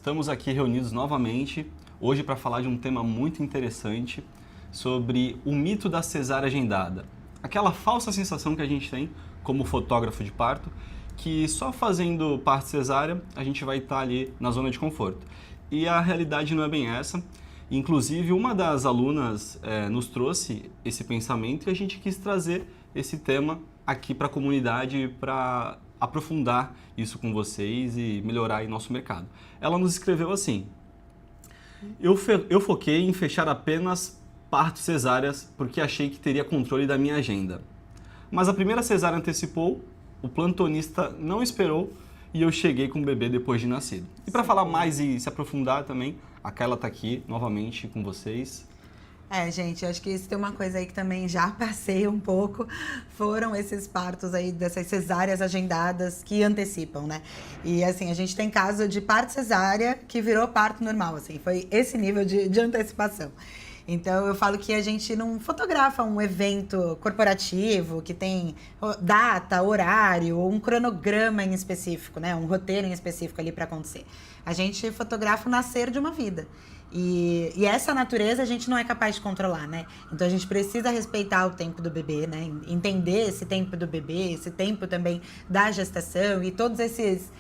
Estamos aqui reunidos novamente, hoje para falar de um tema muito interessante sobre o mito da cesárea agendada. Aquela falsa sensação que a gente tem como fotógrafo de parto, que só fazendo parto cesárea a gente vai estar ali na zona de conforto. E a realidade não é bem essa. Inclusive, uma das alunas nos trouxe esse pensamento e a gente quis trazer esse tema aqui para a comunidade para aprofundar isso com vocês e melhorar aí nosso mercado. Ela nos escreveu assim: eu foquei em fechar apenas partos cesáreas porque achei que teria controle da minha agenda. Mas a primeira cesárea antecipou, o plantonista não esperou e eu cheguei com o bebê depois de nascido. E para falar mais e se aprofundar também, a Kayla está aqui novamente com vocês. Gente, acho que isso tem uma coisa aí que também já passei um pouco, foram esses partos aí, dessas cesáreas agendadas que antecipam, né? E assim, a gente tem caso de parto cesárea que virou parto normal, assim, foi esse nível de antecipação. Então, eu falo que a gente não fotografa um evento corporativo que tem data, horário, ou um cronograma em específico, né? Um roteiro em específico ali para acontecer. A gente fotografa o nascer de uma vida. E essa natureza a gente não é capaz de controlar, né? Então, a gente precisa respeitar o tempo do bebê, né? Entender esse tempo do bebê, esse tempo também da gestação e todos esses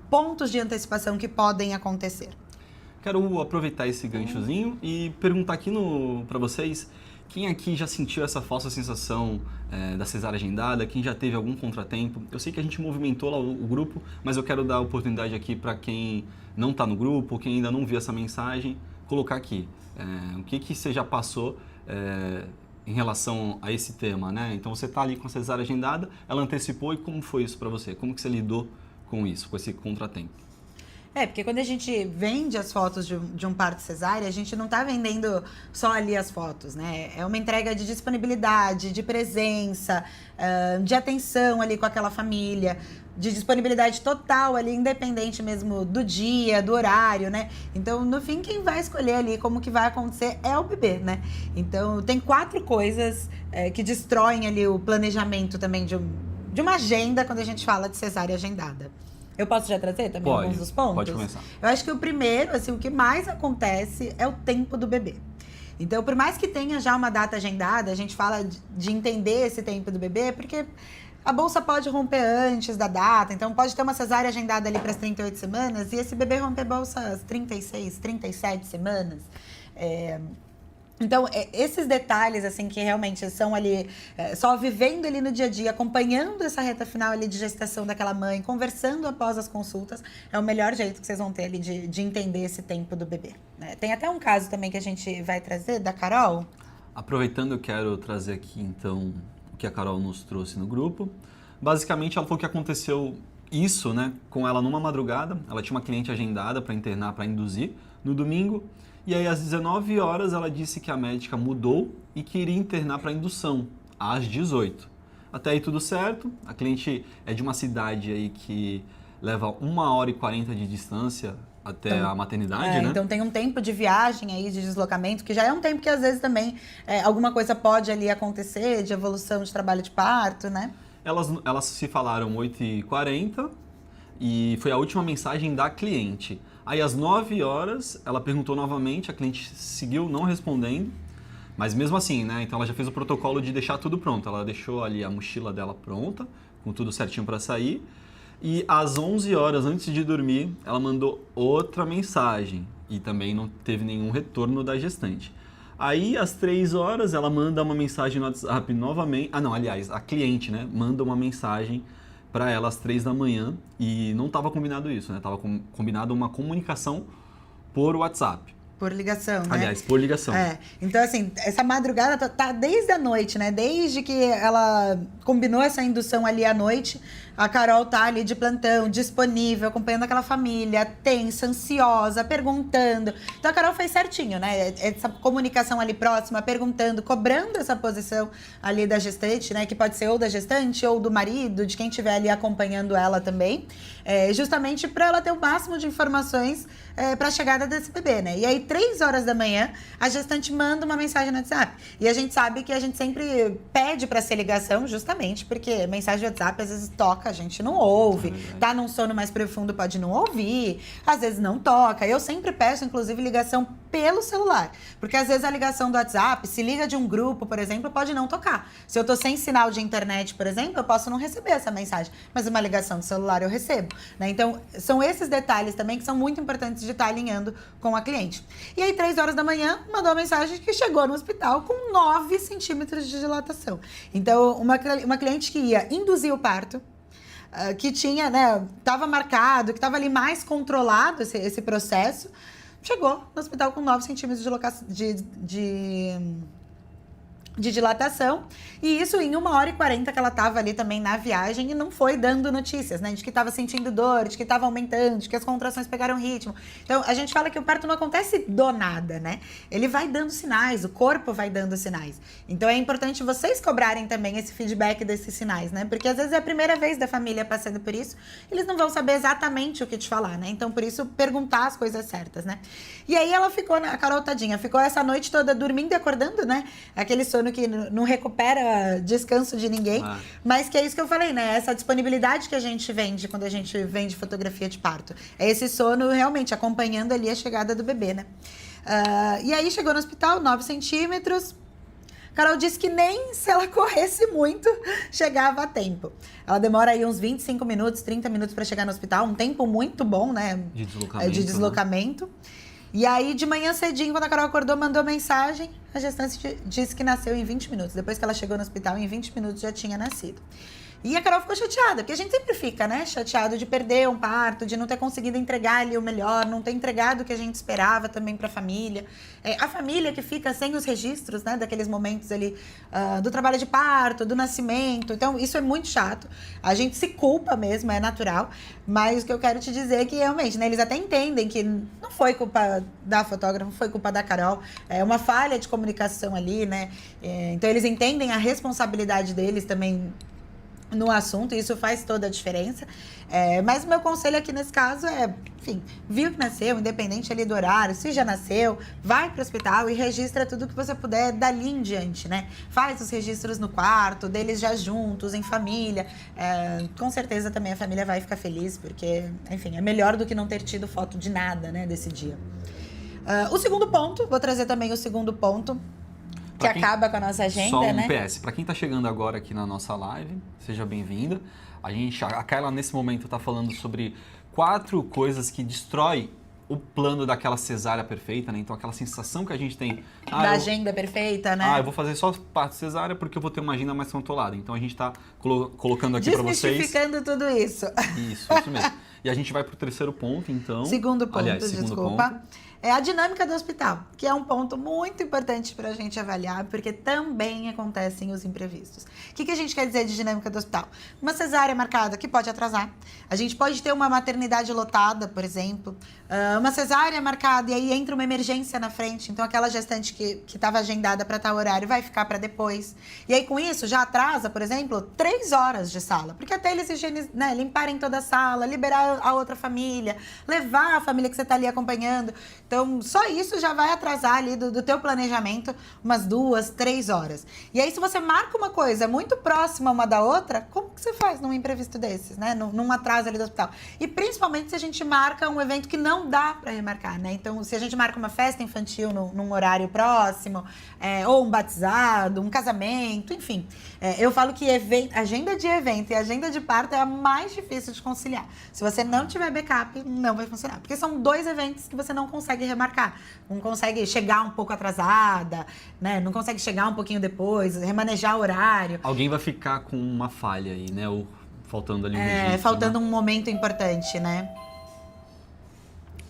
pontos de antecipação que podem acontecer. Quero aproveitar esse ganchozinho e perguntar aqui para vocês, quem aqui já sentiu essa falsa sensação da cesárea agendada, quem já teve algum contratempo? Eu sei que a gente movimentou lá o grupo, mas eu quero dar a oportunidade aqui para quem não está no grupo, quem ainda não viu essa mensagem, colocar aqui o que você já passou em relação a esse tema, né? Então você está ali com a cesárea agendada, ela antecipou, e como foi isso para você? Como que você lidou com isso, com esse contratempo? Porque quando a gente vende as fotos de um parto cesárea, a gente não tá vendendo só ali as fotos, né? É uma entrega de disponibilidade, de presença, de atenção ali com aquela família, de disponibilidade total ali, independente mesmo do dia, do horário, né? Então, no fim, quem vai escolher ali como que vai acontecer é o bebê, né? Então, tem 4 coisas que destroem ali o planejamento também de uma agenda quando a gente fala de cesárea agendada. Eu posso já trazer também alguns dos pontos? Pode começar. Eu acho que o primeiro, assim, o que mais acontece é o tempo do bebê. Então, por mais que tenha já uma data agendada, a gente fala de entender esse tempo do bebê, porque a bolsa pode romper antes da data, então pode ter uma cesárea agendada ali para as 38 semanas e esse bebê romper bolsa às 36, 37 semanas. Então, esses detalhes, assim, que realmente são ali, só vivendo ali no dia a dia, acompanhando essa reta final ali de gestação daquela mãe, conversando após as consultas, é o melhor jeito que vocês vão ter ali de entender esse tempo do bebê, né? Tem até um caso também que a gente vai trazer, da Carol. Aproveitando, eu quero trazer aqui, então, o que a Carol nos trouxe no grupo. Basicamente, ela falou que aconteceu isso, né, com ela numa madrugada. Ela tinha uma cliente agendada para internar, para induzir, no domingo. E aí, às 19 horas, ela disse que a médica mudou e que iria internar para indução, às 18. Até aí tudo certo. A cliente é de uma cidade aí que leva 1h40 de distância até a maternidade, né? Então tem um tempo de viagem aí, de deslocamento, que já é um tempo que às vezes também alguma coisa pode ali acontecer, de evolução de trabalho de parto, né? Elas se falaram 8h40 e foi a última mensagem da cliente. Aí, às 9 horas, ela perguntou novamente, a cliente seguiu não respondendo, mas mesmo assim, né? Então, ela já fez o protocolo de deixar tudo pronto. Ela deixou ali a mochila dela pronta, com tudo certinho para sair. E às 11 horas, antes de dormir, ela mandou outra mensagem e também não teve nenhum retorno da gestante. Aí, às 3 horas, ela manda uma mensagem no WhatsApp novamente. Aliás, a cliente, né? Manda uma mensagem para ela às 3 da manhã e não estava combinado isso, né? Estava combinado uma comunicação por WhatsApp. Por ligação, né? Aliás, por ligação. Então, assim, essa madrugada tá desde a noite, né? Desde que ela combinou essa indução ali à noite, a Carol tá ali de plantão, disponível, acompanhando aquela família, tensa, ansiosa, perguntando. Então, a Carol fez certinho, né? Essa comunicação ali próxima, perguntando, cobrando essa posição ali da gestante, né? Que pode ser ou da gestante ou do marido, de quem estiver ali acompanhando ela também. Justamente para ela ter o máximo de informações para a chegada desse bebê, né? E aí, 3 horas da manhã, a gestante manda uma mensagem no WhatsApp. E a gente sabe que a gente sempre pede para ser ligação, justamente porque mensagem de WhatsApp às vezes toca toca, a gente não ouve. Tá num sono mais profundo, pode não ouvir. Às vezes não toca. Eu sempre peço, inclusive, ligação pelo celular. Porque às vezes a ligação do WhatsApp, se liga de um grupo, por exemplo, pode não tocar. Se eu tô sem sinal de internet, por exemplo, eu posso não receber essa mensagem. Mas uma ligação de celular eu recebo, né? Então, são esses detalhes também que são muito importantes de estar alinhando com a cliente. E aí, 3 horas da manhã, mandou uma mensagem que chegou no hospital com 9 centímetros de dilatação. Então, uma cliente que ia induzir o parto, que tinha, né, estava marcado, que estava ali mais controlado esse processo, chegou no hospital com 9 centímetros de dilatação, e isso em 1h40 que ela estava ali também na viagem e não foi dando notícias, né, de que estava sentindo dor, de que estava aumentando, de que as contrações pegaram ritmo. Então, a gente fala que o parto não acontece do nada, né? Ele vai dando sinais, o corpo vai dando sinais. Então, é importante vocês cobrarem também esse feedback desses sinais, né? Porque às vezes é a primeira vez da família passando por isso, eles não vão saber exatamente o que te falar, né? Então, por isso, perguntar as coisas certas, né? E aí ela ficou, a Carol tadinha, ficou essa noite toda dormindo e acordando, né? Aquele sono que não recupera descanso de ninguém, mas que é isso que eu falei, né? Essa disponibilidade que a gente vende quando a gente vende fotografia de parto. É esse sono realmente acompanhando ali a chegada do bebê, né? E aí chegou no hospital, 9 centímetros. Carol disse que nem se ela corresse muito, chegava a tempo. Ela demora aí uns 25 minutos, 30 minutos para chegar no hospital, um tempo muito bom, né? De deslocamento. Né? E aí, de manhã cedinho, quando a Carol acordou, mandou mensagem, a gestante disse que nasceu em 20 minutos. Depois que ela chegou no hospital, em 20 minutos já tinha nascido. E a Carol ficou chateada, porque a gente sempre fica, né, chateado de perder um parto, de não ter conseguido entregar ali o melhor, não ter entregado o que a gente esperava também para a família. A família que fica sem os registros, né, daqueles momentos ali do trabalho de parto, do nascimento. Então, isso é muito chato. A gente se culpa mesmo, é natural. Mas o que eu quero te dizer é que, realmente, né, eles até entendem que não foi culpa da fotógrafa, não foi culpa da Carol. É uma falha de comunicação ali, né? Então, eles entendem a responsabilidade deles também no assunto, e isso faz toda a diferença. Mas o meu conselho aqui nesse caso é, enfim, viu que nasceu, independente ali do horário, se já nasceu, vai para o hospital e registra tudo que você puder dali em diante, né? Faz os registros no quarto, deles já juntos, em família. Com certeza também a família vai ficar feliz, porque, enfim, é melhor do que não ter tido foto de nada, né, desse dia. O segundo ponto, vou trazer também o segundo ponto, que acaba com a nossa agenda, só um né? PS, para quem está chegando agora aqui na nossa live, seja bem-vinda. A Kayla, nesse momento, está falando sobre 4 coisas que destrói o plano daquela cesárea perfeita, né? Então, aquela sensação que a gente tem... Da agenda perfeita, né? Eu vou fazer só parte cesárea porque eu vou ter uma agenda mais controlada. Então, a gente está colocando aqui para vocês... Desmistificando tudo isso. Isso mesmo. E a gente vai para o terceiro ponto, então... Segundo ponto. É a dinâmica do hospital, que é um ponto muito importante para a gente avaliar, porque também acontecem os imprevistos. O que a gente quer dizer de dinâmica do hospital? Uma cesárea marcada que pode atrasar. A gente pode ter uma maternidade lotada, por exemplo. Uma cesárea marcada e aí entra uma emergência na frente. Então, aquela gestante que estava agendada para tal horário vai ficar para depois. E aí, com isso, já atrasa, por exemplo, 3 horas de sala. Porque até eles limparem toda a sala, liberar a outra família, levar a família que você está ali acompanhando. Então, só isso já vai atrasar ali do teu planejamento umas 2, 3 horas. E aí, se você marca uma coisa muito próxima uma da outra, como que você faz num imprevisto desses, né? Num atraso ali do hospital? E principalmente se a gente marca um evento que não dá para remarcar, né? Então, se a gente marca uma festa infantil num horário próximo, ou um batizado, um casamento, enfim. Eu falo que agenda de evento e agenda de parto é a mais difícil de conciliar. Se você não tiver backup, não vai funcionar. Porque são 2 eventos que você não consegue remarcar. Não consegue chegar um pouco atrasada, né? Não consegue chegar um pouquinho depois, remanejar o horário. Alguém vai ficar com uma falha aí, né? Ou faltando ali um registro, faltando um momento importante, né?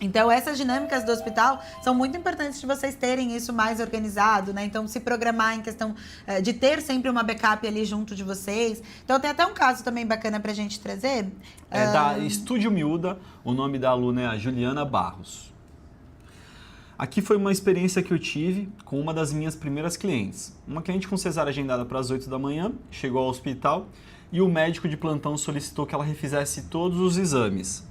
Então, essas dinâmicas do hospital são muito importantes de vocês terem isso mais organizado, né? Então, se programar em questão de ter sempre uma backup ali junto de vocês. Então, tem até um caso também bacana pra gente trazer. Da Estúdio Miúda, o nome da aluna é a Juliana Barros. Aqui foi uma experiência que eu tive com uma das minhas primeiras clientes. Uma cliente com cesárea agendada para as 8 da manhã, chegou ao hospital e o médico de plantão solicitou que ela refizesse todos os exames,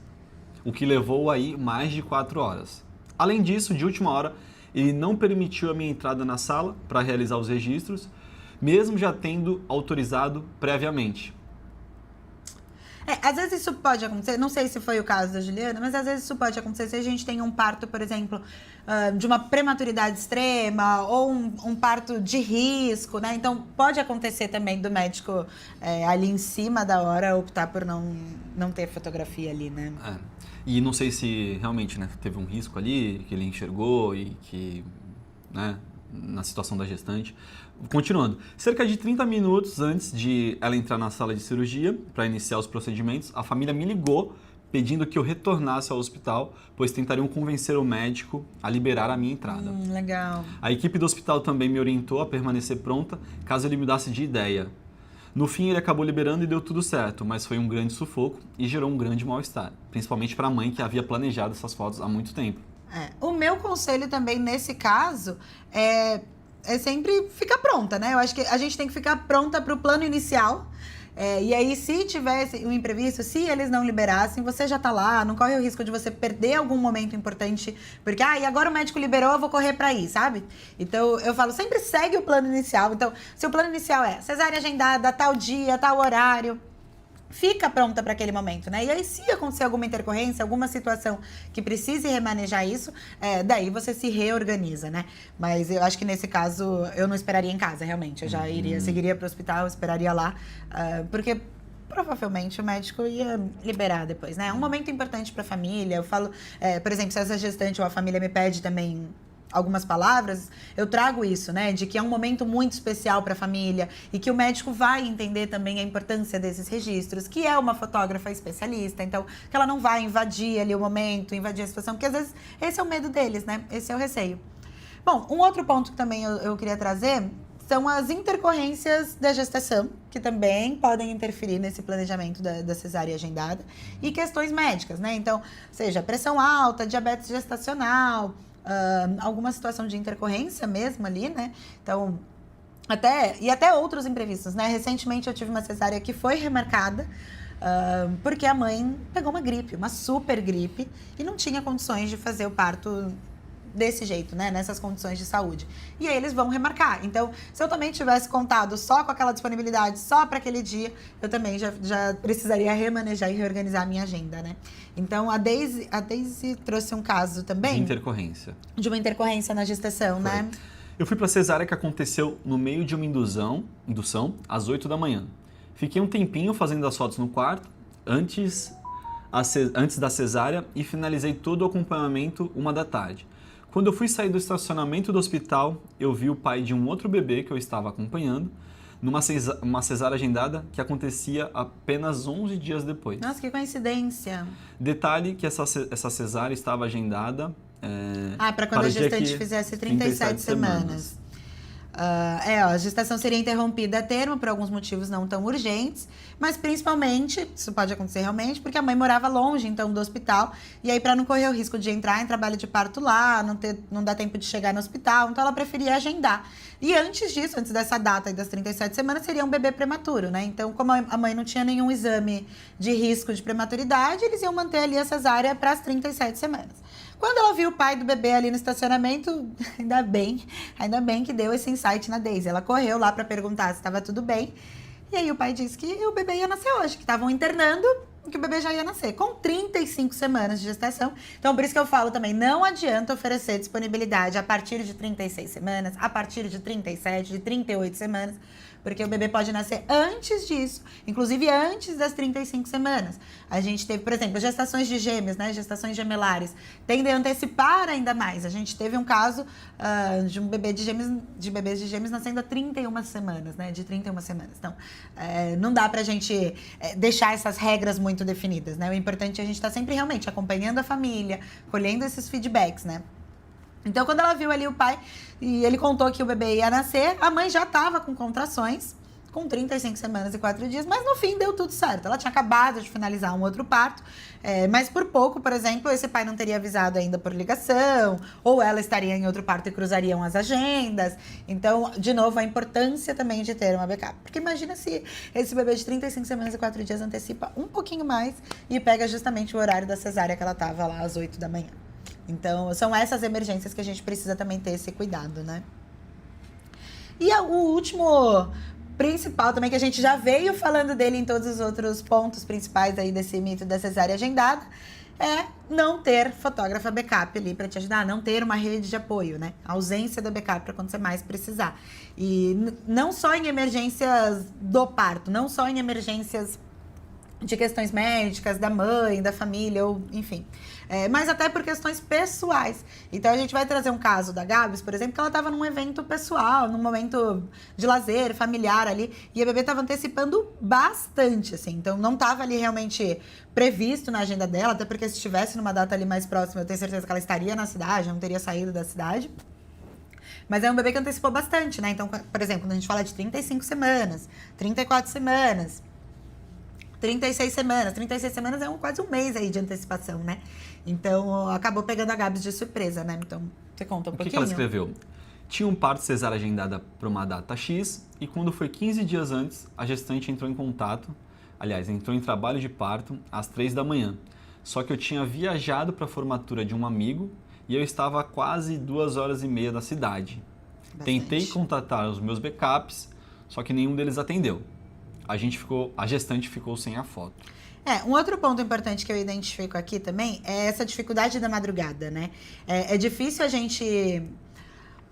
o que levou aí mais de 4 horas. Além disso, de última hora, ele não permitiu a minha entrada na sala para realizar os registros, mesmo já tendo autorizado previamente. Às vezes isso pode acontecer, não sei se foi o caso da Juliana, mas às vezes isso pode acontecer se a gente tem um parto, por exemplo, de uma prematuridade extrema ou um parto de risco, né? Então pode acontecer também do médico ali em cima da hora optar por não ter fotografia ali, né? E não sei se realmente, né, teve um risco ali que ele enxergou e que, né, na situação da gestante. Continuando, cerca de 30 minutos antes de ela entrar na sala de cirurgia para iniciar os procedimentos, a família me ligou pedindo que eu retornasse ao hospital, pois tentariam convencer o médico a liberar a minha entrada. Legal. A equipe do hospital também me orientou a permanecer pronta caso ele mudasse de ideia. No fim, ele acabou liberando e deu tudo certo, mas foi um grande sufoco e gerou um grande mal-estar, principalmente para a mãe que havia planejado essas fotos há muito tempo. O meu conselho também nesse caso é sempre ficar pronta, né? Eu acho que a gente tem que ficar pronta para o plano inicial. E aí, se tivesse um imprevisto, se eles não liberassem, você já tá lá, não corre o risco de você perder algum momento importante, porque, e agora o médico liberou, eu vou correr pra ir, sabe? Então, eu falo, sempre segue o plano inicial. Então, se o plano inicial é cesárea agendada, tal dia, tal horário, fica pronta para aquele momento, né? E aí, se acontecer alguma intercorrência, alguma situação que precise remanejar isso, daí você se reorganiza, né? Mas eu acho que nesse caso, eu não esperaria em casa, realmente. Eu já seguiria para o hospital, esperaria lá, porque provavelmente o médico ia liberar depois, né? É um momento importante para a família. Eu falo, por exemplo, se essa gestante ou a família me pede também algumas palavras, eu trago isso, né? De que é um momento muito especial para a família e que o médico vai entender também a importância desses registros, que é uma fotógrafa especialista, então que ela não vai invadir ali o momento, invadir a situação, porque às vezes esse é o medo deles, né? Esse é o receio. Bom, um outro ponto que também eu queria trazer são as intercorrências da gestação, que também podem interferir nesse planejamento da cesárea agendada, e questões médicas, né? Então, seja pressão alta, diabetes gestacional, alguma situação de intercorrência mesmo ali, né? Então, até outros imprevistos, né? Recentemente eu tive uma cesárea que foi remarcada porque a mãe pegou uma gripe, uma super gripe, e não tinha condições de fazer o parto desse jeito, né? Nessas condições de saúde. E aí eles vão remarcar. Então, se eu também tivesse contado só com aquela disponibilidade, só para aquele dia, eu também já precisaria remanejar e reorganizar a minha agenda, né? Então, a Daisy trouxe um caso também... De uma intercorrência na gestação, né? Eu fui para a cesárea que aconteceu no meio de uma indução às 8 da manhã. Fiquei um tempinho fazendo as fotos no quarto, antes da cesárea, e finalizei todo o acompanhamento 1 da tarde. Quando eu fui sair do estacionamento do hospital, eu vi o pai de um outro bebê que eu estava acompanhando, uma cesárea agendada que acontecia apenas 11 dias depois. Nossa, que coincidência! Detalhe que essa cesárea estava agendada... para quando a gestante fizesse 37 semanas. A gestação seria interrompida a termo por alguns motivos não tão urgentes, mas principalmente, isso pode acontecer realmente, porque a mãe morava longe, então, do hospital, e aí para não correr o risco de entrar em trabalho de parto lá, não dar tempo de chegar no hospital, então ela preferia agendar. E antes disso, antes dessa data e das 37 semanas, seria um bebê prematuro, né? Então, como a mãe não tinha nenhum exame de risco de prematuridade, eles iam manter ali a cesárea para as 37 semanas. Quando ela viu o pai do bebê ali no estacionamento, ainda bem que deu esse insight na Daisy. Ela correu lá para perguntar se estava tudo bem. E aí o pai disse que o bebê ia nascer hoje, que estavam internando e que o bebê já ia nascer, com 35 semanas de gestação. Então, por isso que eu falo também, não adianta oferecer disponibilidade a partir de 36 semanas, a partir de 37, de 38 semanas, porque o bebê pode nascer antes disso, inclusive antes das 35 semanas. A gente teve, por exemplo, gestações de gêmeos, né? Gestações gemelares, tendem a antecipar ainda mais. A gente teve um caso de um bebê de bebês de gêmeos nascendo a 31 semanas, né? De 31 semanas. Então, não dá pra gente deixar essas regras muito definidas, né? O importante é a gente estar sempre realmente acompanhando a família, colhendo esses feedbacks, né? Então, quando ela viu ali o pai e ele contou que o bebê ia nascer, a mãe já estava com contrações, com 35 semanas e 4 dias, mas no fim deu tudo certo. Ela tinha acabado de finalizar um outro parto, mas por pouco, por exemplo, esse pai não teria avisado ainda por ligação, ou ela estaria em outro parto e cruzariam as agendas. Então, de novo, a importância também de ter uma backup. Porque imagina se esse bebê de 35 semanas e 4 dias antecipa um pouquinho mais e pega justamente o horário da cesárea que ela estava lá às 8 da manhã. Então, são essas emergências que a gente precisa também ter esse cuidado, né? E o último principal também, que a gente já veio falando dele em todos os outros pontos principais aí desse mito da cesárea agendada, é não ter fotógrafa backup ali para te ajudar, não ter uma rede de apoio, né? A ausência da backup para quando você mais precisar. E não só em emergências do parto, não só em emergências de questões médicas, da mãe, da família, ou enfim. Mas até por questões pessoais. Então a gente vai trazer um caso da Gabs, por exemplo, que ela estava num evento pessoal, num momento de lazer, familiar ali, e a bebê estava antecipando bastante, assim. Então não estava ali realmente previsto na agenda dela, até porque se estivesse numa data ali mais próxima, eu tenho certeza que ela estaria na cidade, não teria saído da cidade. Mas é um bebê que antecipou bastante, né? Então, por exemplo, quando a gente fala de 35 semanas, 34 semanas, 36 semanas. 36 semanas é quase um mês aí de antecipação, né? Então, acabou pegando a Gabs de surpresa, né? Então, você conta um pouquinho. O que ela escreveu? Tinha um parto cesárea agendada para uma data X e quando foi 15 dias antes, a gestante entrou em contato, aliás, entrou em trabalho de parto às 3 da manhã. Só que eu tinha viajado para a formatura de um amigo e eu estava a quase 2h30 da cidade. Bastante. Tentei contatar os meus backups, só que nenhum deles atendeu. A gestante ficou sem a foto. Um outro ponto importante que eu identifico aqui também é essa dificuldade da madrugada, né? É difícil a gente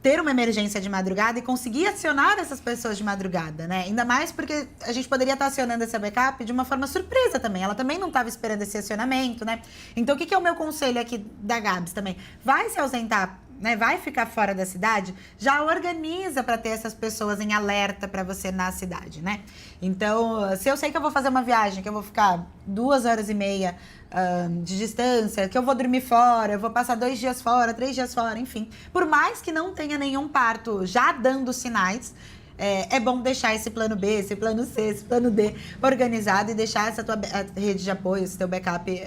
ter uma emergência de madrugada e conseguir acionar essas pessoas de madrugada, né? Ainda mais porque a gente poderia estar acionando essa backup de uma forma surpresa também. Ela também não estava esperando esse acionamento, né? Então, o que é o meu conselho aqui da Gabs também? Vai se ausentar, né? Vai ficar fora da cidade, já organiza para ter essas pessoas em alerta para você na cidade, né? Então, se eu sei que eu vou fazer uma viagem, que eu vou ficar 2h30 de distância, que eu vou dormir fora, eu vou passar 2 dias fora, 3 dias fora, enfim. Por mais que não tenha nenhum parto já dando sinais, é bom deixar esse plano B, esse plano C, esse plano D organizado e deixar essa tua rede de apoio, esse teu backup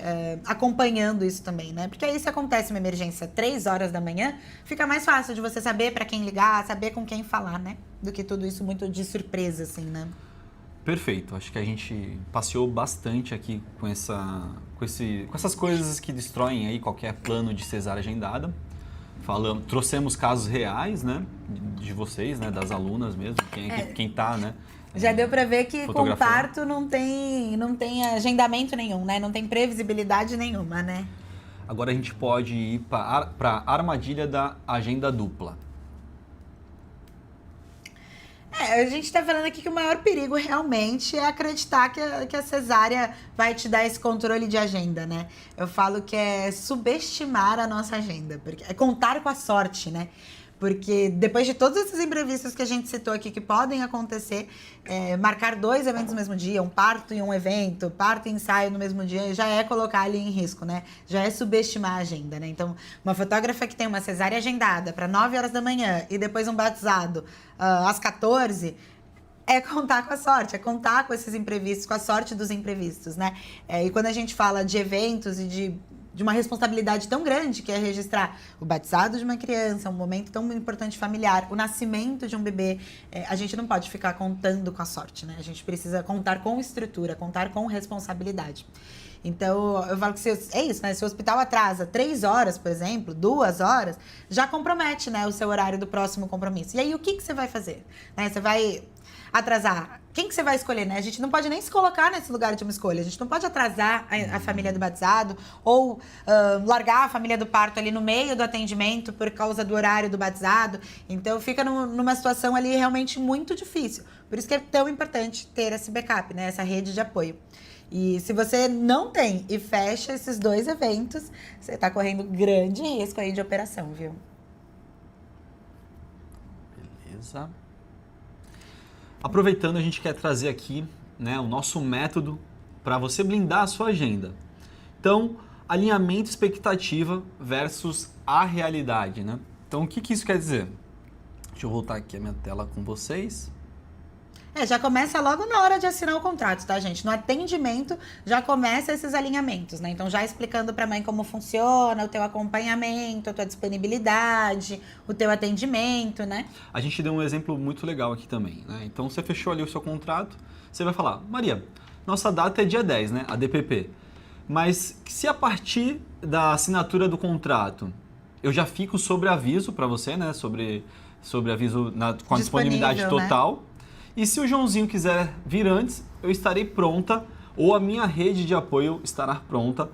acompanhando isso também, né? Porque aí se acontece uma emergência 3 horas da manhã, fica mais fácil de você saber para quem ligar, saber com quem falar, né? Do que tudo isso muito de surpresa, assim, né? Perfeito. Acho que a gente passeou bastante aqui com essas coisas que destroem aí qualquer plano de cesárea agendada. Trouxemos casos reais, né, de vocês, né, das alunas mesmo, quem tá, né? Já deu para ver que com fotografando. parto não tem agendamento nenhum, né? Não tem previsibilidade nenhuma, né? Agora a gente pode ir para a armadilha da agenda dupla. A gente tá falando aqui que o maior perigo realmente é acreditar que a cesárea vai te dar esse controle de agenda, né? Eu falo que é subestimar a nossa agenda, porque é contar com a sorte, né? Porque depois de todos esses imprevistos que a gente citou aqui que podem acontecer, marcar 2 eventos no mesmo dia, um parto e um evento, parto e ensaio no mesmo dia, já é colocar ali em risco, né? Já é subestimar a agenda, né? Então, uma fotógrafa que tem uma cesárea agendada para 9 horas da manhã e depois um batizado às 14, é contar com a sorte, é contar com esses imprevistos, com a sorte dos imprevistos, né? E quando a gente fala de eventos e de uma responsabilidade tão grande, que é registrar o batizado de uma criança, um momento tão importante familiar, o nascimento de um bebê, a gente não pode ficar contando com a sorte, né? A gente precisa contar com estrutura, contar com responsabilidade. Então, eu falo que é isso, né? Se o hospital atrasa 3 horas, por exemplo, 2 horas, já compromete, né, o seu horário do próximo compromisso. E aí, o que você vai fazer? Né? Você vai atrasar? Quem que você vai escolher, né? A gente não pode nem se colocar nesse lugar de uma escolha. A gente não pode atrasar a família do batizado ou largar a família do parto ali no meio do atendimento por causa do horário do batizado. Então, fica numa situação ali realmente muito difícil. Por isso que é tão importante ter esse backup, né? Essa rede de apoio. E se você não tem e fecha esses 2 eventos, você está correndo grande risco aí de operação, viu? Beleza. Aproveitando, a gente quer trazer aqui, né, o nosso método para você blindar a sua agenda. Então, alinhamento expectativa versus a realidade, né? Então, o que isso quer dizer? Deixa eu voltar aqui a minha tela com vocês. Já começa logo na hora de assinar o contrato, tá, gente? No atendimento já começa esses alinhamentos, né? Então, já explicando pra mãe como funciona, o teu acompanhamento, a tua disponibilidade, o teu atendimento, né? A gente deu um exemplo muito legal aqui também, né? Então, você fechou ali o seu contrato, você vai falar, Maria, nossa data é dia 10, né? A DPP. Mas se a partir da assinatura do contrato eu já fico sobre aviso para você, né? Sobre aviso com a disponibilidade total. Né? E se o Joãozinho quiser vir antes, eu estarei pronta, ou a minha rede de apoio estará pronta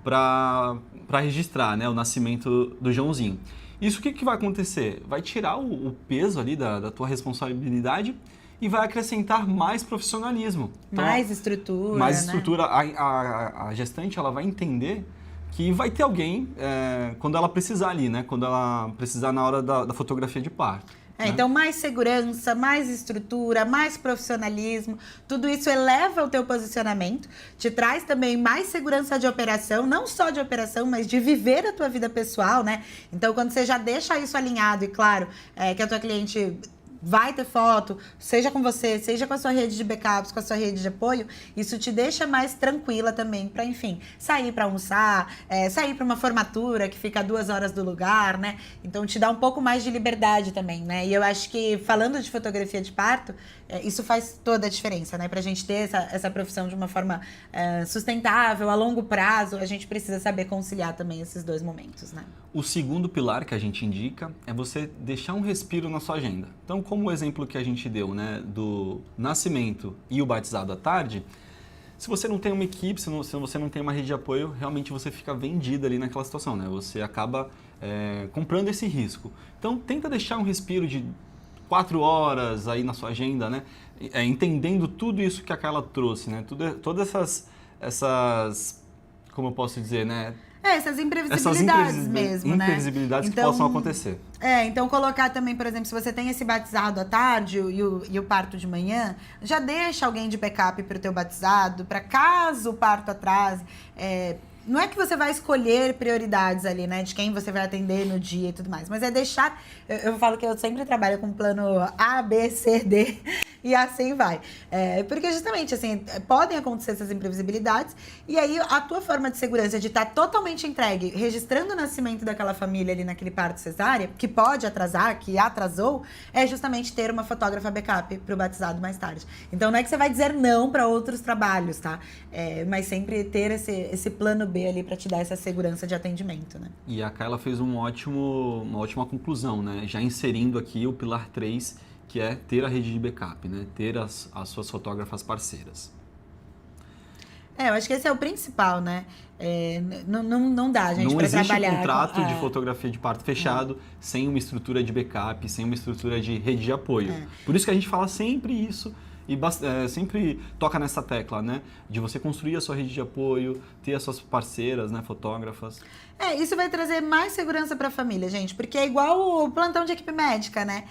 para registrar, né, o nascimento do Joãozinho. Isso o que vai acontecer? Vai tirar o peso ali da tua responsabilidade e vai acrescentar mais profissionalismo. Então, mais estrutura, mais né? estrutura. A gestante ela vai entender que vai ter alguém quando ela precisar ali, né? Quando ela precisar na hora da fotografia de parto. Né? Então, mais segurança, mais estrutura, mais profissionalismo, tudo isso eleva o teu posicionamento, te traz também mais segurança de operação, não só de operação, mas de viver a tua vida pessoal, né? Então, quando você já deixa isso alinhado e claro, que a tua cliente vai ter foto, seja com você, seja com a sua rede de backups, com a sua rede de apoio, isso te deixa mais tranquila também para, enfim, sair para almoçar, sair para uma formatura que fica a 2 horas do lugar, né? Então te dá um pouco mais de liberdade também, né? E eu acho que, falando de fotografia de parto, isso faz toda a diferença, né? Pra gente ter essa profissão de uma forma sustentável, a longo prazo, a gente precisa saber conciliar também esses dois momentos, né? O segundo pilar que a gente indica é você deixar um respiro na sua agenda. Então, como o exemplo que a gente deu, né, do nascimento e o batizado à tarde, se você não tem uma equipe, se você não tem uma rede de apoio, realmente você fica vendido ali naquela situação, né? Você acaba comprando esse risco. Então, tenta deixar um respiro de 4 horas aí na sua agenda, né? Entendendo tudo isso que a Carla trouxe, né? Todas essas, como eu posso dizer, né? Essas imprevisibilidades mesmo, né? Imprevisibilidades que possam acontecer. Então colocar também, por exemplo, se você tem esse batizado à tarde e o parto de manhã, já deixa alguém de backup para o teu batizado, para caso o parto atrase. Não é que você vai escolher prioridades ali, né? De quem você vai atender no dia e tudo mais. Mas é deixar... Eu falo que eu sempre trabalho com plano A, B, C, D... E assim vai. Porque justamente, assim, podem acontecer essas imprevisibilidades e aí a tua forma de segurança de estar totalmente entregue, registrando o nascimento daquela família ali naquele parto cesárea, que pode atrasar, que atrasou, é justamente ter uma fotógrafa backup para o batizado mais tarde. Então não é que você vai dizer não para outros trabalhos, tá? Mas sempre ter esse plano B ali para te dar essa segurança de atendimento, né? E a Carla fez uma ótima conclusão, né? Já inserindo aqui o pilar 3, que é ter a rede de backup, né? Ter as suas fotógrafas parceiras. Eu acho que esse é o principal, né? Não dá, gente, para trabalhar. Não existe contrato de fotografia de parto fechado sem uma estrutura de backup, sem uma estrutura de rede de apoio. Por isso que a gente fala sempre isso e sempre toca nessa tecla, né? De você construir a sua rede de apoio, ter as suas parceiras, né? Fotógrafas. Isso vai trazer mais segurança para a família, gente, porque é igual o plantão de equipe médica, né?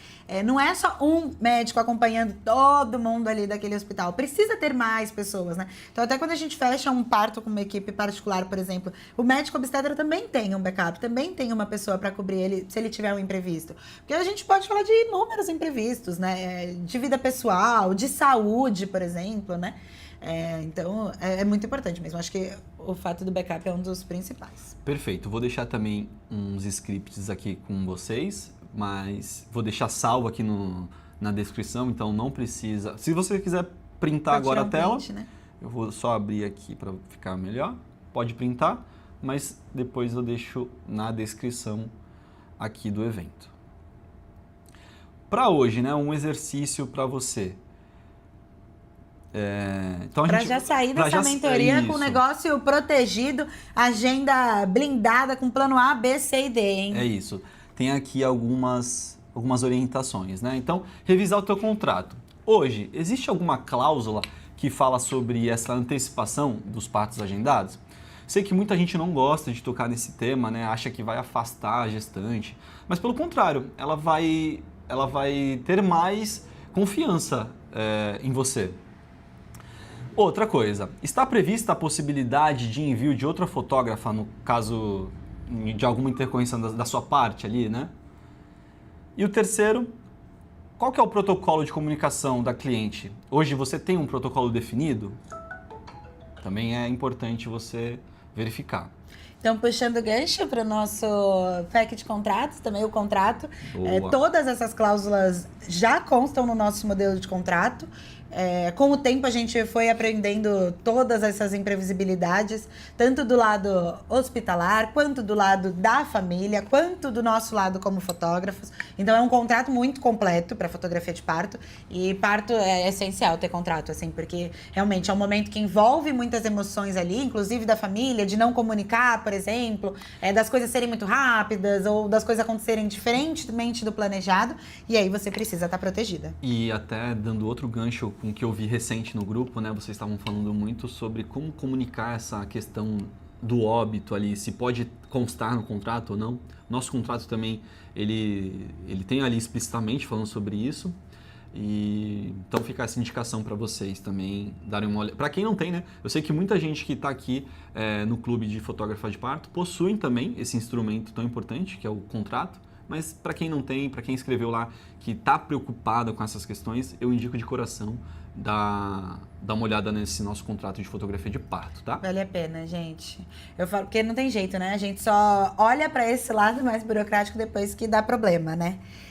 Não é só um médico acompanhando todo mundo ali daquele hospital, precisa ter mais pessoas, né? Então, até quando a gente fecha um parto com uma equipe particular, por exemplo, o médico obstetra também tem um backup, também tem uma pessoa para cobrir ele se ele tiver um imprevisto. Porque a gente pode falar de inúmeros imprevistos, né? De vida pessoal, de saúde, por exemplo, né? Então, é muito importante mesmo. Acho que o fato do backup é um dos principais. Perfeito. Vou deixar também uns scripts aqui com vocês, mas vou deixar salvo aqui na descrição, então não precisa... Se você quiser printar agora a tela, print, né? Eu vou só abrir aqui para ficar melhor. Pode printar, mas depois eu deixo na descrição aqui do evento. Para hoje, né, um exercício para você. Então para já sair dessa mentoria com o negócio protegido, agenda blindada com plano A, B, C e D, hein? É isso. Tem aqui algumas orientações, né? Então, revisar o teu contrato. Hoje, existe alguma cláusula que fala sobre essa antecipação dos partos agendados? Sei que muita gente não gosta de tocar nesse tema, né? Acha que vai afastar a gestante, mas pelo contrário, ela vai ter mais confiança em você. Outra coisa, está prevista a possibilidade de envio de outra fotógrafa no caso de alguma intercorrência da sua parte ali, né? E o terceiro, qual que é o protocolo de comunicação da cliente? Hoje você tem um protocolo definido? Também é importante você verificar. Então, puxando gancho para o nosso pack de contratos, também o contrato, todas essas cláusulas já constam no nosso modelo de contrato. Com o tempo a gente foi aprendendo todas essas imprevisibilidades, tanto do lado hospitalar, quanto do lado da família, quanto do nosso lado como fotógrafos. Então é um contrato muito completo para fotografia de parto, e parto é essencial ter contrato, assim, porque realmente é um momento que envolve muitas emoções ali, inclusive da família, de não comunicar, por exemplo, das coisas serem muito rápidas ou das coisas acontecerem diferentemente do planejado, e aí você precisa estar protegida. E até dando outro gancho com o que eu vi recente no grupo, né? Vocês estavam falando muito sobre como comunicar essa questão do óbito ali, se pode constar no contrato ou não. Nosso contrato também, ele tem ali explicitamente falando sobre isso. E então fica essa indicação para vocês também darem uma olhada. Para quem não tem, né? Eu sei que muita gente que está aqui no clube de fotógrafa de parto possuem também esse instrumento tão importante, que é o contrato. Mas para quem não tem, para quem escreveu lá que está preocupado com essas questões, eu indico de coração dar uma olhada nesse nosso contrato de fotografia de parto, tá? Vale a pena, gente. Eu falo, porque não tem jeito, né? A gente só olha para esse lado mais burocrático depois que dá problema, né?